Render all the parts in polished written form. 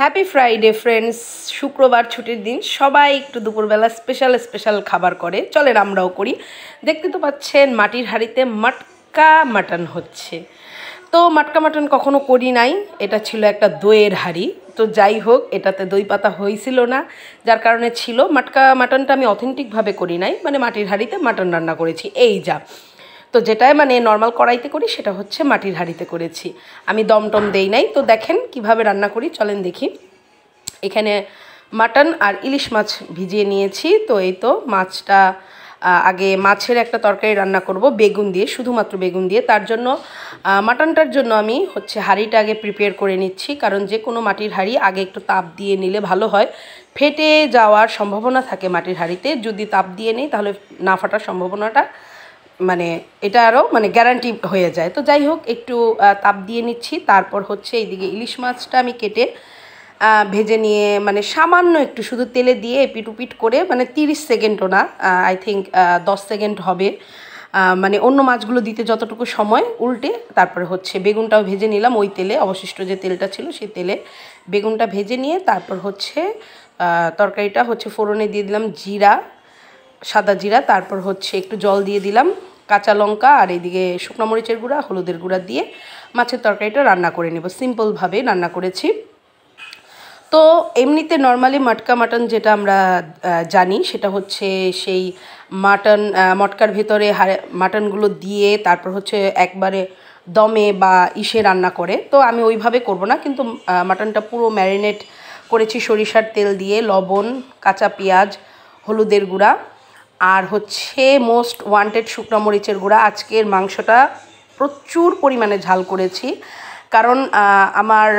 Happy Friday friends. শুক্রবার ছুটির দিন, সবাই একটু দুপুরবেলা স্পেশাল খাবার করে, চলেন আমরাও করি। দেখতে তো পাচ্ছেন মাটির হাঁড়িতে মাটকা মাটন হচ্ছে। তো মাটকা মাটন কখনো করি নাই, এটা ছিল একটা দইয়ের হাঁড়ি। তো যাই হোক, এটাতে দই পাতা হয়েছিল না, যার কারণে ছিল মাটকা মাটনটা আমি অথেন্টিকভাবে করি নাই, মানে মাটির হাঁড়িতে মাটন রান্না করেছি, এই যা। তো যেটাই মানে নর্মাল কড়াইতে করি সেটা হচ্ছে মাটির হাঁড়িতে করেছি, আমি দম টম দেই নাই। তো দেখেন কিভাবে রান্না করি, চলেন দেখি। এখানে মাটন আর ইলিশ মাছ ভিজিয়ে নিয়েছি। তো এই তো মাছটা আগে মাছের একটা তরকারি রান্না করব বেগুন দিয়ে, শুধুমাত্র বেগুন দিয়ে। তার জন্য মাটনটার জন্য আমি হচ্ছে হাঁড়িটা আগে প্রিপেয়ার করে নিচ্ছি, কারণ যে কোনো মাটির হাঁড়ি আগে একটু তাপ দিয়ে নিলে ভালো হয়। ফেটে যাওয়ার সম্ভাবনা থাকে মাটির হাঁড়িতে, যদি তাপ দিয়ে নিই তাহলে না ফাটার সম্ভাবনাটা মানে এটা আরও মানে গ্যারান্টি হয়ে যায়। তো যাই হোক, একটু তাপ দিয়ে নিচ্ছি। তারপর হচ্ছে এইদিকে ইলিশ মাছটা আমি কেটে ভেজে নিয়ে মানে সামান্য একটু শুধু তেলে দিয়ে এপিট উপিট করে, মানে 30 সেকেন্ডও না, আই থিঙ্ক 10 সেকেন্ড হবে, মানে অন্য মাছগুলো দিতে যতটুকু সময়, উল্টে তারপরে হচ্ছে বেগুনটাও ভেজে নিলাম ওই তেলে, অবশিষ্ট যে তেলটা ছিল সেই তেলে বেগুনটা ভেজে নিয়ে তারপর হচ্ছে তরকারিটা হচ্ছে ফোড়নে দিয়ে দিলাম জিরা, সাদা জিরা, তারপর হচ্ছে একটু জল দিয়ে দিলাম, কাঁচা লঙ্কা, আর এইদিকে শুকনো মরিচের গুঁড়া, হলুদের গুঁড়া দিয়ে মাছের তরকারিটা রান্না করে নেব। সিম্পলভাবে রান্না করেছি। তো এমনিতে নর্মালি মাটকা মাটন যেটা আমরা জানি সেটা হচ্ছে সেই মাটন মটকার ভেতরে মাটনগুলো দিয়ে তারপর হচ্ছে একবারে দমে বা ইসে রান্না করে। তো আমি ওইভাবে করব না, কিন্তু মাটনটা পুরো ম্যারিনেট করেছি সরিষার তেল দিয়ে, লবণ, কাঁচা পেঁয়াজ, হলুদের গুঁড়া, আর হচ্ছে মোস্ট ওয়ান্টেড শুকনো মরিচের গুঁড়া। আজকের মাংসটা প্রচুর পরিমাণে ঝাল করেছি, কারণ আমার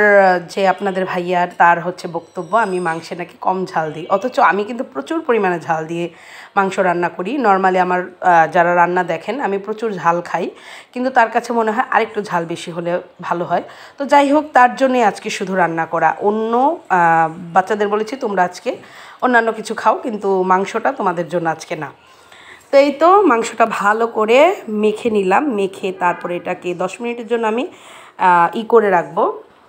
যে আপনাদের ভাইয়ার তার হচ্ছে বক্তব্য আমি মাংসে নাকি কম ঝাল দিই, অথচ আমি কিন্তু প্রচুর পরিমাণে ঝাল দিয়ে মাংস রান্না করি। নর্মালি আমার যারা রান্না দেখেন আমি প্রচুর ঝাল খাই, কিন্তু তার কাছে মনে হয় আরেকটু ঝাল বেশি হলে ভালো হয়। তো যাই হোক, তার জন্যে আজকে শুধু রান্না করা। অন্য বাচ্চাদের বলেছি তোমরা আজকে অন্যান্য কিছু খাও, কিন্তু মাংসটা তোমাদের জন্য আজকে না। তো এই তো মাংসটা ভালো করে মেখে নিলাম, মেখে তারপরে এটাকে 10 মিনিটের জন্য আমি করে রাখবো।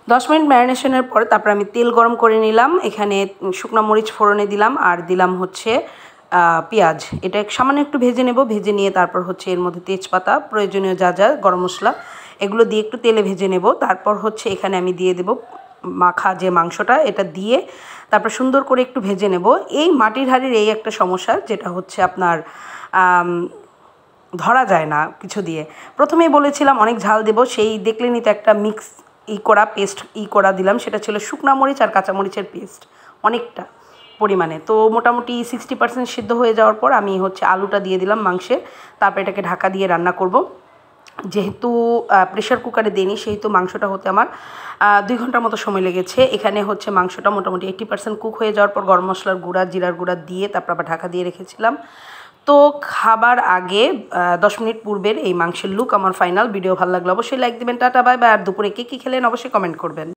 10 মিনিট ম্যারিনেশনের পরে তারপর আমি তেল গরম করে নিলাম, এখানে শুকনো মরিচ ফোড়নে দিলাম, আর দিলাম হচ্ছে পেঁয়াজ। এটা সামান্য একটু ভেজে নেব, ভেজে নিয়ে তারপর হচ্ছে এর মধ্যে তেজপাতা, প্রয়োজনীয় যা যা গরম মশলা এগুলো দিয়ে একটু তেলে ভেজে নেব। তারপর হচ্ছে এখানে আমি দিয়ে দেব মাখা যে মাংসটা, এটা দিয়ে তারপর সুন্দর করে একটু ভেজে নেব। এই মাটির হাঁড়ির এই একটা সমস্যা, যেটা হচ্ছে আপনার ধরা যায় না কিছু দিয়ে। প্রথমেই বলেছিলাম অনেক ঝাল দেব, সেই দেখলেনই তো একটা মিক্স করা পেস্ট করা দিলাম, সেটা ছিল শুকনা মরিচ আর কাঁচামরিচের পেস্ট অনেকটা পরিমাণে। তো মোটামুটি 60% সিদ্ধ হয়ে যাওয়ার পর আমি হচ্ছে আলুটা দিয়ে দিলাম মাংসে, তারপর এটাকে ঢাকা দিয়ে রান্না করব। যেহেতু প্রেশার কুকারে দিইনি, সেহেতু মাংসটা হতে আমার 2 ঘন্টার মতো সময় লেগেছে। এখানে হচ্ছে মাংসটা মোটামুটি 80% কুক হয়ে যাওয়ার পর গরম মশলার গুঁড়া, জিরার গুঁড়া দিয়ে তারপর আবার ঢাকা দিয়ে রেখেছিলাম। তো খাবার আগে 10 মিনিট পূর্বের এই মাংসের লুক আমার ফাইনাল। ভিডিও ভালো লাগলে অবশ্যই লাইক দেবেন, টাটা বাই বাই। আর দুপুরে কে কী খেলেন অবশ্যই কমেন্ট করবেন।